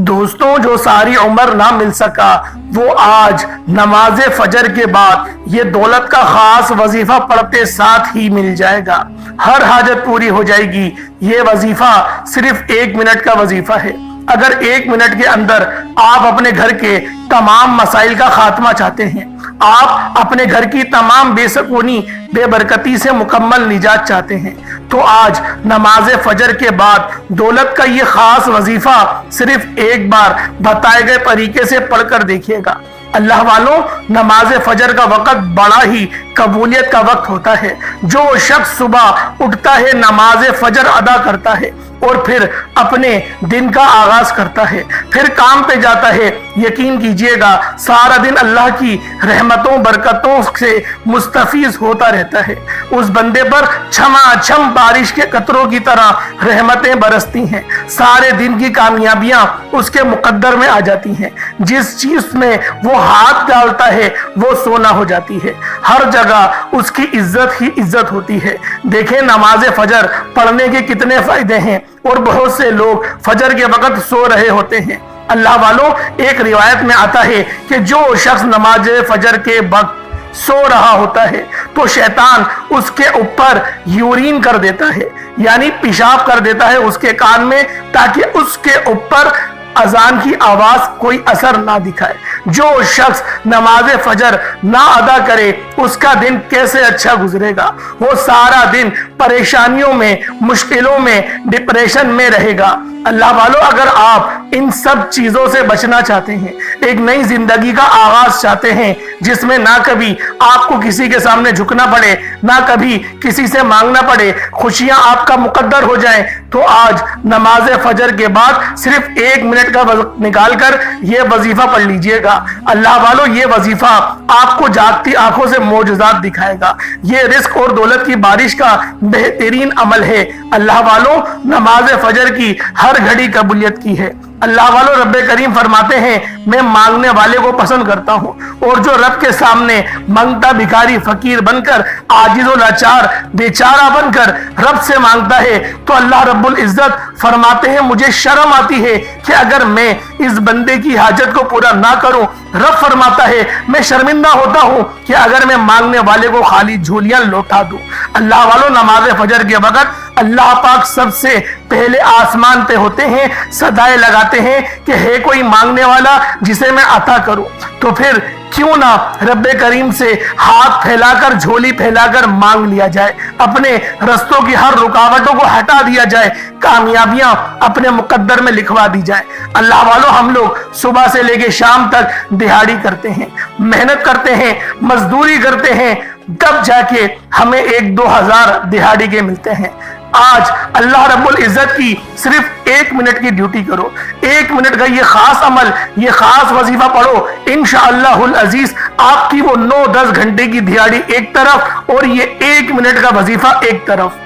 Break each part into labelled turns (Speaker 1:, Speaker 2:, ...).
Speaker 1: دوستوں، جو ساری عمر نہ مل سکا وہ آج نماز فجر کے بعد یہ دولت کا خاص وظیفہ پڑھتے ساتھ ہی مل جائے گا۔ ہر حاجت پوری ہو جائے گی۔ یہ وظیفہ صرف 1 منٹ کا وظیفہ ہے۔ اگر 1 منٹ کے اندر آپ اپنے گھر کے تمام مسائل کا خاتمہ چاہتے ہیں، آپ اپنے گھر کی تمام بے سکونی بے برکتی سے مکمل نجات چاہتے ہیں، تو آج نماز فجر کے بعد دولت کا یہ خاص وظیفہ صرف ایک بار بتائے گئے طریقے سے پڑھ کر دیکھیے گا۔ اللہ والوں، نماز فجر کا وقت بڑا ہی قبولیت کا وقت ہوتا ہے۔ جو شخص صبح اٹھتا ہے، نماز فجر ادا کرتا ہے اور پھر اپنے دن کا آغاز کرتا ہے، پھر کام پہ جاتا ہے، یقین کیجئے گا سارا دن اللہ کی رحمتوں برکتوں سے مستفیض ہوتا رہتا ہے۔ اس بندے پر چھما چھم بارش کے قطروں کی طرح رحمتیں برستی ہیں۔ سارے دن کی کامیابیاں اس کے مقدر میں آ جاتی ہیں۔ جس چیز میں وہ ہاتھ ڈالتا ہے وہ سونا ہو جاتی ہے۔ ہر جگہ اس کی عزت ہی عزت ہوتی ہے۔ دیکھیں نماز فجر پڑھنے کے کتنے فائدے ہیں، اور بہت سے لوگ فجر کے وقت سو رہے ہوتے ہیں۔ اللہ والوں، ایک روایت میں آتا ہے کہ جو شخص نماز فجر کے وقت سو رہا ہوتا ہے تو شیطان اس کے اوپر یورین کر دیتا ہے، یعنی پیشاب کر دیتا ہے اس کے کان میں، تاکہ اس کے اوپر اذان کی آواز کوئی اثر نہ دکھائے۔ جو شخص نماز فجر نہ ادا کرے اس کا دن کیسے اچھا گزرے گا؟ وہ سارا دن پریشانیوں میں، مشکلوں میں، ڈپریشن میں رہے گا۔ اللہ والوں، اگر آپ ان سب چیزوں سے بچنا چاہتے ہیں، ایک نئی زندگی کا آغاز چاہتے ہیں جس میں نہ کبھی آپ کو کسی کے سامنے جھکنا پڑے، نہ کبھی کسی سے مانگنا پڑے، خوشیاں آپ کا مقدر ہو جائیں، تو آج نماز فجر کے بعد صرف 1 منٹ کا وقت نکال کر یہ وظیفہ پڑھ لیجئے گا۔ اللہ والوں، یہ وظیفہ آپ کو جاگتی آنکھوں سے معجزات دکھائے گا۔ یہ رزق اور دولت کی بارش کا بہترین عمل ہے۔ اللہ والوں، نماز فجر کی ہر گھڑی قبولیت کی ہے۔ اللہ والوں، رب کریم فرماتے ہیں میں مانگنے والے کو پسند کرتا ہوں، اور جو رب کے سامنے منگتا بھکاری فقیر بن کر، عاجز و لاچار بیچارہ بن کر رب سے مانگتا ہے، تو اللہ رب العزت فرماتے ہیں مجھے شرم آتی ہے کہ اگر میں اس بندے کی حاجت کو پورا نہ کروں۔ رب فرماتا ہے میں شرمندہ ہوتا ہوں کہ اگر میں مانگنے والے کو خالی جھولیاں لوٹا دوں۔ اللہ والوں، نماز فجر کے وقت اللہ پاک سب سے پہلے آسمان پہ ہوتے ہیں، صدائیں لگاتے ہیں کہ ہے کوئی مانگنے والا جسے میں عطا کروں۔ تو پھر کیوں نہ رب کریم سے ہاتھ پھیلا کر، جھولی پھیلا کر مانگ لیا جائے، اپنے رستوں کی ہر رکاوٹوں کو ہٹا دیا جائے، کامیابیاں اپنے مقدر میں لکھوا دی جائے۔ اللہ والوں، ہم لوگ صبح سے لے کے شام تک دہاڑی کرتے ہیں، محنت کرتے ہیں، مزدوری کرتے ہیں، تب جا کے ہمیں 1-2 ہزار دہاڑی کے ملتے ہیں۔ آج اللہ رب العزت کی صرف 1 منٹ کی ڈیوٹی کرو۔ 1 منٹ کا یہ خاص عمل، یہ خاص وظیفہ پڑھو، انشاءاللہ العزیز آپ کی وہ 9-10 گھنٹے کی دہاڑی ایک طرف اور یہ 1 منٹ کا وظیفہ ایک طرف۔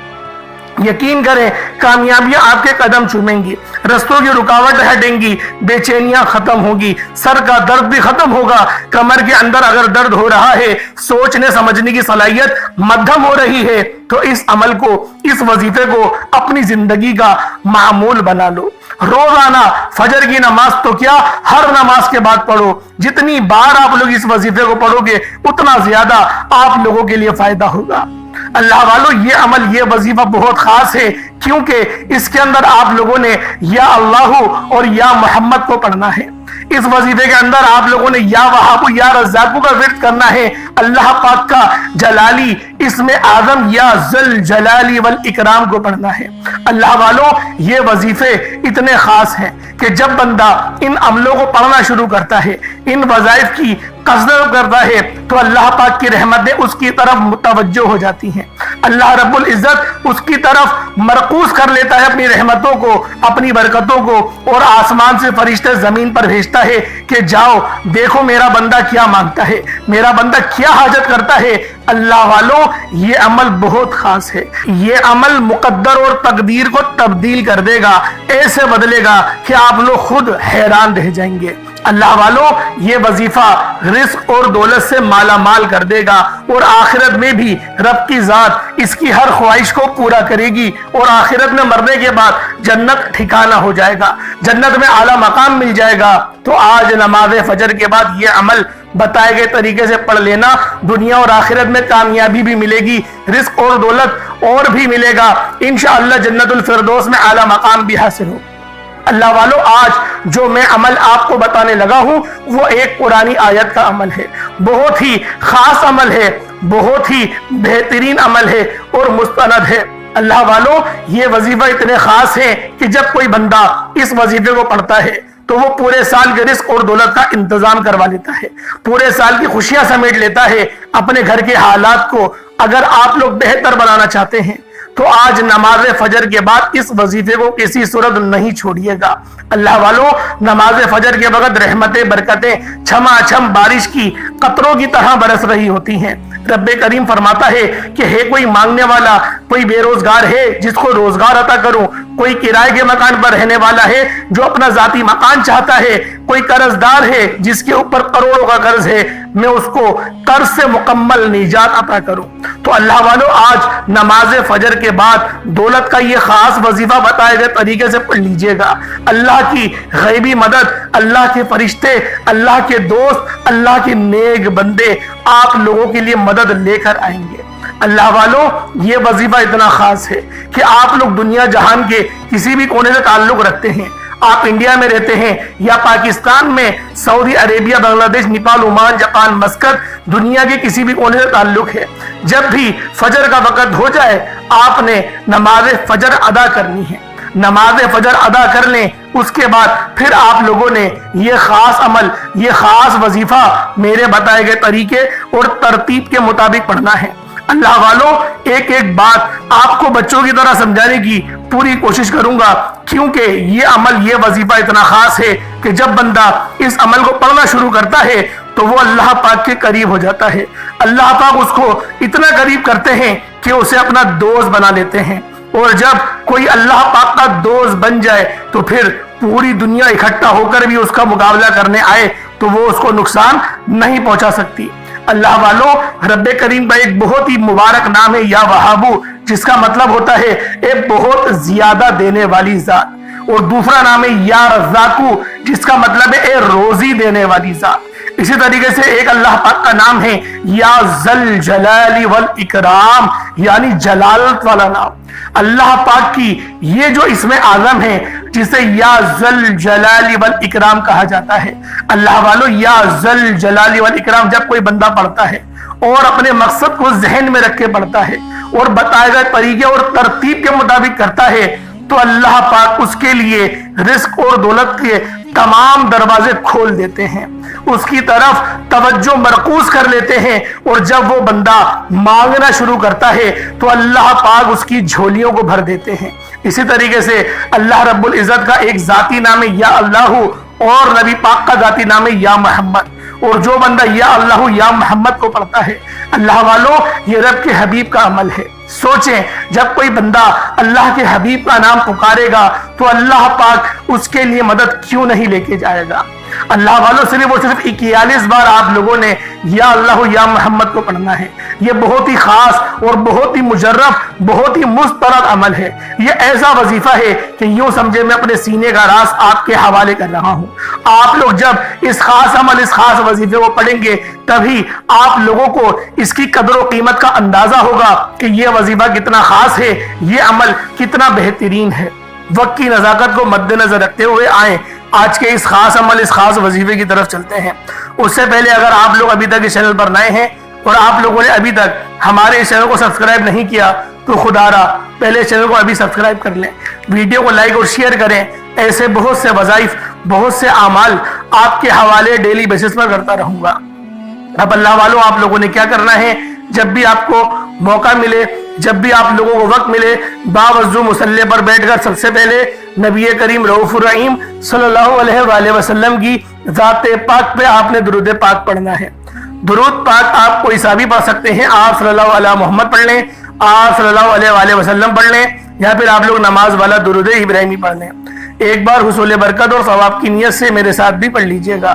Speaker 1: یقین کریں کامیابیاں آپ کے قدم چومیں گی، رستوں کی رکاوٹ ہٹیں گی، بے چینیاں ختم ہوگی، سر کا درد بھی ختم ہوگا۔ کمر کے اندر اگر درد ہو رہا ہے، سوچنے سمجھنے کی صلاحیت مدھم ہو رہی ہے، تو اس عمل کو، اس وظیفے کو اپنی زندگی کا معمول بنا لو۔ روزانہ فجر کی نماز تو کیا، ہر نماز کے بعد پڑھو۔ جتنی بار آپ لوگ اس وظیفے کو پڑھو گے اتنا زیادہ آپ لوگوں کے لیے فائدہ ہوگا۔ اللہ والوں، یہ عمل، یہ وظیفہ بہت خاص ہے، کیونکہ اس کے اندر آپ لوگوں نے یا اللہ اور یا محمد کو پڑھنا ہے۔ اس وظیفے کے اندر آپ لوگوں نے یا وہاب یا رزاق کا ورد کرنا ہے، اللہ پاک کا جلالی اسم اعظم یا ذل جلالی والاکرام کو پڑھنا ہے۔ اللہ والوں، یہ وظیفے اتنے خاص ہیں کہ جب بندہ ان عملوں کو پڑھنا شروع کرتا ہے، ان وظائف کی قصد کرتا ہے، تو اللہ پاک کی رحمتیں اس کی طرف متوجہ ہو جاتی ہیں۔ اللہ رب العزت اس کی طرف مرکوز کر لیتا ہے اپنی رحمتوں کو، اپنی برکتوں کو، اور آسمان سے فرشتے زمین پر بھیجتا ہے کہ جاؤ دیکھو میرا بندہ کیا مانگتا ہے، میرا بندہ کیا حاجت کرتا ہے۔ اللہ والوں، یہ عمل بہت خاص ہے۔ یہ عمل مقدر اور تقدیر کو تبدیل کر دے گا، ایسے بدلے گا کہ آپ لوگ خود حیران رہ جائیں گے۔ اللہ والوں، یہ وظیفہ رزق اور دولت سے مالا مال کر دے گا، اور آخرت میں بھی رب کی ذات اس کی ہر خواہش کو پورا کرے گی، اور آخرت میں مرنے کے بعد جنت ٹھکانہ ہو جائے گا، جنت میں اعلیٰ مقام مل جائے گا۔ تو آج نماز فجر کے بعد یہ عمل بتائے گئے طریقے سے پڑھ لینا، دنیا اور آخرت میں کامیابی بھی ملے گی، رزق اور دولت اور بھی ملے گا، انشاءاللہ جنت الفردوس میں اعلیٰ مقام بھی حاصل ہو۔ اللہ والو، آج جو میں عمل آپ کو بتانے لگا ہوں وہ ایک قرآنی آیت کا عمل ہے، بہت ہی خاص عمل ہے، بہت ہی بہترین عمل ہے اور مستند ہے۔ اللہ والو، یہ وظیفہ اتنے خاص ہے کہ جب کوئی بندہ اس وظیفے کو پڑھتا ہے تو وہ پورے سال کے رزق اور دولت کا انتظام کروا لیتا ہے، پورے سال کی خوشیاں سمیٹ لیتا ہے۔ اپنے گھر کے حالات کو اگر آپ لوگ بہتر بنانا چاہتے ہیں تو آج نماز فجر کے بعد اس وظیفے کو کسی صورت نہیں چھوڑیے گا۔ اللہ والو، نماز فجر کے وقت رحمتیں برکتیں چھما چھم بارش کی قطروں کی طرح برس رہی ہوتی ہیں۔ رب کریم فرماتا ہے کہ ہے کوئی مانگنے والا، کوئی بے روزگار ہے جس کو روزگار عطا کروں، کوئی کرائے کے مکان پر رہنے والا ہے جو اپنا ذاتی مکان چاہتا ہے، کوئی قرض دار ہے جس کے اوپر کروڑوں کا قرض ہے، میں اس کو قرض سے مکمل نجات عطا کروں۔ تو اللہ والو، آج نماز فجر کے بعد دولت کا یہ خاص وظیفہ بتائے گئے طریقے سے پڑھ لیجئے گا۔ اللہ کی غیبی مدد، اللہ کے فرشتے، اللہ کے دوست، اللہ کے نیک بندے آپ لوگوں کے لیے مدد لے کر آئیں گے۔ اللہ والو، یہ وظیفہ اتنا خاص ہے کہ آپ لوگ دنیا جہان کے کسی بھی کونے سے تعلق رکھتے ہیں، آپ انڈیا میں رہتے ہیں یا پاکستان میں، سعودی عربیہ، بنگلہ دیش، نیپال، عمان، جاپان، مسقط، دنیا کے کسی بھی کونے سے تعلق ہے، جب بھی فجر کا وقت ہو جائے آپ نے نماز فجر ادا کرنی ہے۔ نماز فجر ادا کر لیں، اس کے بعد پھر آپ لوگوں نے یہ خاص عمل، یہ خاص وظیفہ میرے بتائے گئے طریقے اور ترتیب کے مطابق پڑھنا ہے۔ اللہ والو، ایک ایک بات آپ کو بچوں کی طرح سمجھانے کی پوری کوشش کروں گا، کیونکہ یہ عمل، یہ وظیفہ اتنا خاص ہے کہ جب بندہ اس عمل کو پڑھنا شروع کرتا ہے تو وہ اللہ پاک کے قریب ہو جاتا ہے۔ اللہ پاک اس کو اتنا قریب کرتے ہیں کہ اسے اپنا دوست بنا لیتے ہیں، اور جب کوئی اللہ پاک کا دوست بن جائے تو پھر پوری دنیا اکٹھا ہو کر بھی اس کا مقابلہ کرنے آئے تو وہ اس کو نقصان نہیں پہنچا سکتی۔ اللہ والو، رب کریم کا ایک بہت ہی مبارک نام ہے یا وہابو، جس کا مطلب ہوتا ہے ایک بہت زیادہ دینے والی ذات، اور دوسرا نام ہے یا رزاقو، جس کا مطلب ہے اے روزی دینے والی ذات۔ اسی طریقے سے ایک اللہ پاک کا نام ہے یا ذل جلال والاکرام، یعنی جلالت والا نام۔ اللہ پاک کی یہ جو اسم اعظم ہے جسے یا ذل جلال والاکرام کہا جاتا ہے، اللہ والو، یا ذل جلال والاکرام جب کوئی بندہ پڑھتا ہے اور اپنے مقصد کو ذہن میں رکھ کے پڑھتا ہے اور بتائے گئے طریقے اور ترتیب کے مطابق کرتا ہے تو اللہ پاک اس کے لیے رزق اور دولت کے تمام دروازے کھول دیتے ہیں، اس کی طرف توجہ مرکوز کر لیتے ہیں، اور جب وہ بندہ مانگنا شروع کرتا ہے تو اللہ پاک اس کی جھولیوں کو بھر دیتے ہیں۔ اسی طریقے سے اللہ رب العزت کا ایک ذاتی نام ہے یا اللہ، اور نبی پاک کا ذاتی نام ہے یا محمد، اور جو بندہ یا اللہ یا محمد کو پڑھتا ہے، اللہ والو، یہ رب کے حبیب کا عمل ہے۔ سوچیں، جب کوئی بندہ اللہ کے حبیب کا نام پکارے گا تو اللہ پاک اس کے لیے مدد کیوں نہیں لے کے جائے گا۔ اللہ والوں، صرف اور صرف 41 بار آپ لوگوں نے یا اللہ یا محمد کو پڑھنا ہے۔ یہ بہت ہی خاص اور بہت ہی مجرب، بہت ہی مسترد عمل ہے۔ یہ ایسا وظیفہ ہے کہ یوں سمجھے میں اپنے سینے کا راز آپ کے حوالے کر رہا ہوں۔ آپ لوگ جب اس خاص عمل، اس خاص وظیفے کو پڑھیں گے تبھی آپ لوگوں کو اس کی قدر و قیمت کا اندازہ ہوگا کہ یہ وظیفہ کتنا خاص ہے، یہ عمل کتنا بہترین ہے۔ وقت کی نزاکت کو مد نظر رکھتے ہوئے آئیں آج کے اس خاص عمل، اس خاص وظیفے کی طرف چلتے ہیں۔ اس سے پہلے اگر آپ لوگ ابھی تک اس چینل پر نئے ہیں اور آپ لوگوں نے ابھی تک ہمارے اس چینل کو سبسکرائب نہیں کیا تو خدا را پہلے چینل کو ابھی سبسکرائب کر لیں، ویڈیو کو لائک اور شیئر کریں۔ ایسے بہت سے وظائف، بہت سے اعمال آپ کے حوالے ڈیلی بیسس پر کرتا رہوں گا۔ اب اللہ والوں، آپ لوگوں نے کیا کرنا ہے، جب بھی آپ کو موقع ملے، جب بھی آپ لوگوں کو وقت ملے، باوضو مصلی پر بیٹھ کر سب سے پہلے نبی کریم رؤوف الرحیم صلی اللہ علیہ وآلہ وسلم کی ذات پاک پہ آپ نے درود پاک پڑھنا ہے۔ درود پاک آپ کوئی سا بھی پڑھ سکتے ہیں، آپ صلی اللہ علیہ محمد پڑھ لیں، آپ صلی اللہ علیہ وآلہ وسلم پڑھ لیں، یا پھر آپ لوگ نماز والا درود ابراہیمی پڑھ لیں۔ ایک بار حصول برکت اور ثواب کی نیت سے میرے ساتھ بھی پڑھ لیجئے گا۔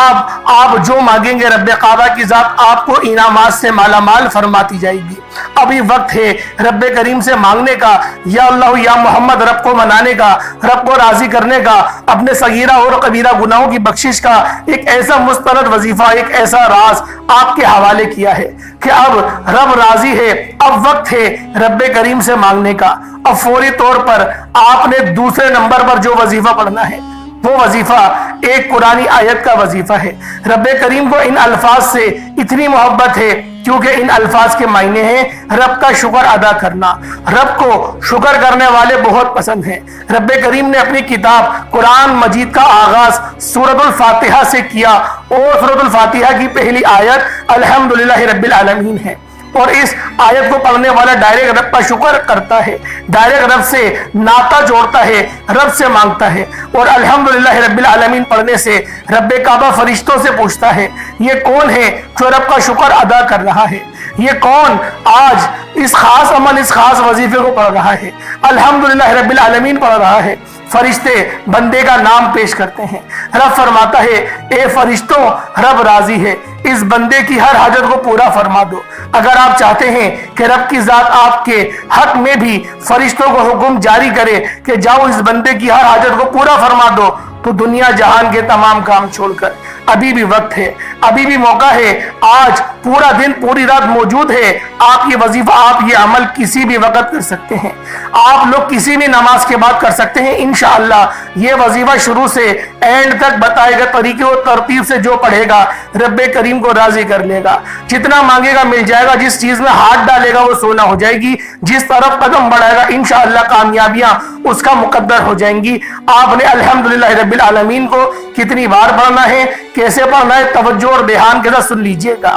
Speaker 1: آپ جو مانگیں گے رب کعبہ کی ذات آپ کو انعامات سے مالا مال فرماتی جائے گی۔ ابھی وقت ہے رب کریم سے مانگنے کا، یا اللہ یا محمد، رب کو منانے کا، رب کو راضی کرنے کا، اپنے صغیرہ اور کبیرہ گناہوں کی بخشش کا ایک ایسا مستند وظیفہ، ایک ایسا راز آپ کے حوالے کیا ہے کہ اب رب راضی ہے، اب وقت ہے رب کریم سے مانگنے کا۔ اب فوری طور پر آپ نے دوسرے نمبر پر جو وظیفہ پڑھنا ہے وہ وظیفہ ایک قرآنی آیت کا وظیفہ ہے۔ رب کریم کو ان الفاظ سے اتنی محبت ہے کیونکہ ان الفاظ کے معنی ہیں رب کا شکر ادا کرنا۔ رب کو شکر کرنے والے بہت پسند ہیں۔ رب کریم نے اپنی کتاب قرآن مجید کا آغاز سورۃ الفاتحہ سے کیا، اور سورۃ الفاتحہ کی پہلی آیت الحمدللہ رب العالمین ہے، اور اس آیت کو پڑھنے والا ڈائریکٹ رب کا شکر کرتا ہے، ڈائریکٹ رب سے ناطہ جوڑتا ہے، رب سے مانگتا ہے۔ اور الحمدللہ رب العالمین پڑھنے سے رب کعبہ فرشتوں سے پوچھتا ہے یہ کون ہے جو رب کا شکر ادا کر رہا ہے، یہ کون آج اس خاص عمل، اس خاص وظیفے کو پڑھ رہا ہے، الحمدللہ رب العالمین پڑھ رہا ہے۔ فرشتے بندے کا نام پیش کرتے ہیں، رب فرماتا ہے اے فرشتوں رب راضی ہے، اس بندے کی ہر حاجت کو پورا فرما دو۔ اگر آپ چاہتے ہیں کہ رب کی ذات آپ کے حق میں بھی فرشتوں کو حکم جاری کرے کہ جاؤ اس بندے کی ہر حاجت کو پورا فرما دو، تو دنیا جہان کے تمام کام چھوڑ کر ابھی بھی وقت ہے، ابھی بھی موقع ہے، آج پورا دن پوری رات موجود ہے۔ آپ یہ وظیفہ، آپ یہ عمل کسی بھی وقت کر سکتے ہیں، آپ لوگ کسی بھی نماز کے بعد کر سکتے ہیں۔ انشاءاللہ یہ وظیفہ شروع سے اینڈ تک بتائے گئے طریقے اور ترتیب سے جو پڑھے گا رب کریم کو راضی کر لے گا، جتنا مانگے گا مل جائے گا، جس چیز میں ہاتھ ڈالے گا وہ سونا ہو جائے گی، جس طرف قدم بڑھائے گا انشاءاللہ کامیابیاں اس کا مقدر ہو جائیں گی۔ آپ نے الحمدللہ رب العالمین کو کتنی بار پڑھنا ہے، کیسے پڑھنا ہے، توجہ اور دھیان کے ساتھ سن لیجئے گا۔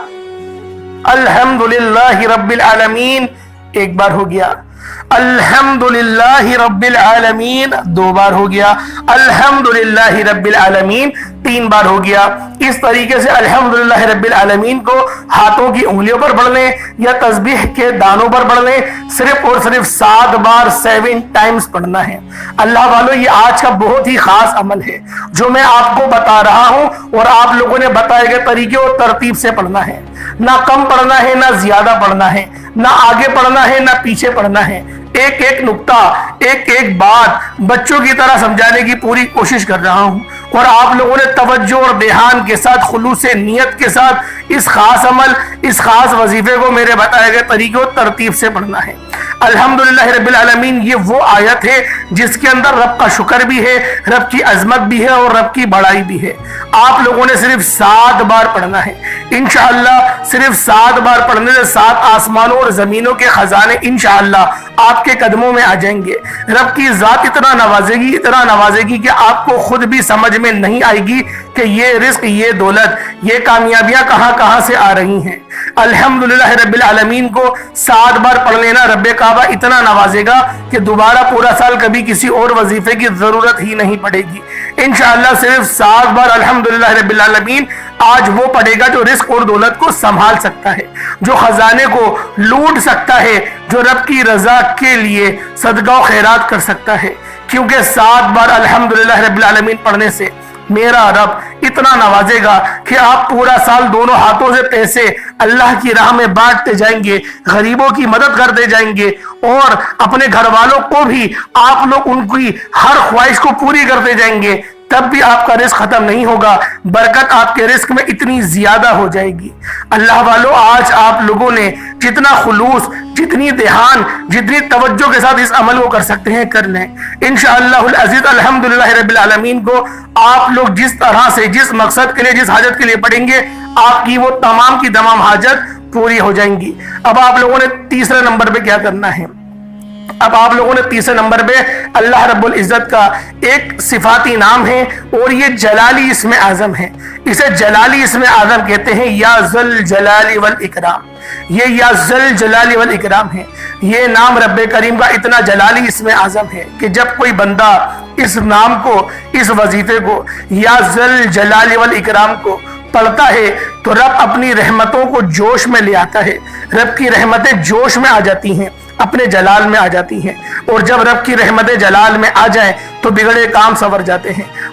Speaker 1: الحمدللہ رب العالمین ایک بار ہو گیا، الحمدللہ رب العالمین دو بار ہو گیا، الحمدللہ رب العالمین تین بار ہو گیا۔ اس طریقے سے الحمدللہ رب العالمین کو ہاتھوں کی انگلیوں پر پڑھنے یا تسبیح کے دانوں پر پڑھنے صرف اور صرف 7 بار 7 ٹائمز پڑھنا ہے۔ اللہ والو، یہ آج کا بہت ہی خاص عمل ہے جو میں آپ کو بتا رہا ہوں، اور آپ لوگوں نے بتائے گئے طریقے اور ترتیب سے پڑھنا ہے، نہ کم پڑھنا ہے نہ زیادہ پڑھنا ہے، نہ آگے پڑھنا ہے نہ پیچھے پڑھنا ہے۔ ایک ایک نقطہ، ایک ایک بات بچوں کی طرح سمجھانے کی پوری کوشش کر رہا ہوں، اور آپ لوگوں نے توجہ اور دھیان کے ساتھ، خلوص نیت کے ساتھ اس خاص عمل، اس خاص وظیفے کو میرے بتائے گئے طریقے اور ترتیب سے پڑھنا ہے۔ الحمدللہ رب العالمین یہ وہ آیت ہے جس کے اندر رب کا شکر بھی ہے، رب کی عظمت بھی ہے اور رب کی بڑائی بھی ہے۔ آپ لوگوں نے صرف 7 بار پڑھنا ہے۔ انشاءاللہ صرف 7 بار پڑھنے سے 7 آسمانوں اور زمینوں کے خزانے انشاءاللہ آپ کے قدموں میں آ جائیں گے۔ رب کی ذات اتنا نوازے گی، اتنا نوازے گی کہ آپ کو خود بھی سمجھ میں نہیں آئے گی کہ یہ رزق، یہ دولت، یہ کامیابیاں کہاں کہاں سے آ رہی ہیں۔ الحمدللہ رب العالمین کو 7 بار پڑھ لینا رب کعبہ اتنا نوازے گا کہ دوبارہ پورا سال کبھی کسی اور وظیفے کی ضرورت ہی نہیں پڑے گی۔ انشاءاللہ صرف 7 بار الحمدللہ رب العالمین آج وہ پڑھے گا جو رزق اور دولت کو سنبھال سکتا ہے، جو خزانے کو لوٹ سکتا ہے، جو رب کی رضا کے لیے صدقہ و خیرات کر سکتا ہے، کیونکہ 7 بار الحمدللہ رب العالمین پڑھنے سے میرا رب اتنا نوازے گا کہ آپ پورا سال دونوں ہاتھوں سے پیسے اللہ کی راہ میں بانٹتے جائیں گے، غریبوں کی مدد کرتے جائیں گے، اور اپنے گھر والوں کو بھی آپ لوگ ان کی ہر خواہش کو پوری کرتے جائیں گے، تب بھی آپ کا رزق ختم نہیں ہوگا، برکت آپ کے رزق میں اتنی زیادہ ہو جائے گی۔ اللہ والو، آج آپ لوگوں نے جتنا خلوص، جتنی دھیان، جتنی توجہ کے ساتھ اس عمل کو کر سکتے ہیں کر لیں۔ انشاءاللہ العزیز الحمدللہ رب العالمین کو آپ لوگ جس طرح سے، جس مقصد کے لیے، جس حاجت کے لیے پڑھیں گے، آپ کی وہ تمام کی تمام حاجت پوری ہو جائیں گی۔ اب آپ لوگوں نے تیسرے نمبر پہ کیا کرنا ہے؟ اب آپ لوگوں نے تیسرے نمبر پہ اللہ رب العزت کا ایک صفاتی نام ہے، اور یہ جلالی اسم اعظم ہے۔ اسے جلالی اسم اعظم کہتے ہیں، یا ذل جلال والاکرام۔ یہ یا ذل جلال والاکرام ہے۔ یہ نام رب کریم کا اتنا جلالی اسم اعظم ہے کہ جب کوئی بندہ اس نام کو، اس وظیفے کو، یا ذل جلال والاکرام کو پڑھتا ہے تو رب اپنی رحمتوں کو جوش میں لے آتا ہے۔ رب کی رحمتیں جوش میں آ جاتی ہیں، اپنے جلال میں آ جاتی ہیں، اور جب رب کی رحمتیں جلال میں آ جائیں تو بگڑے کام سنور جاتے ہیں۔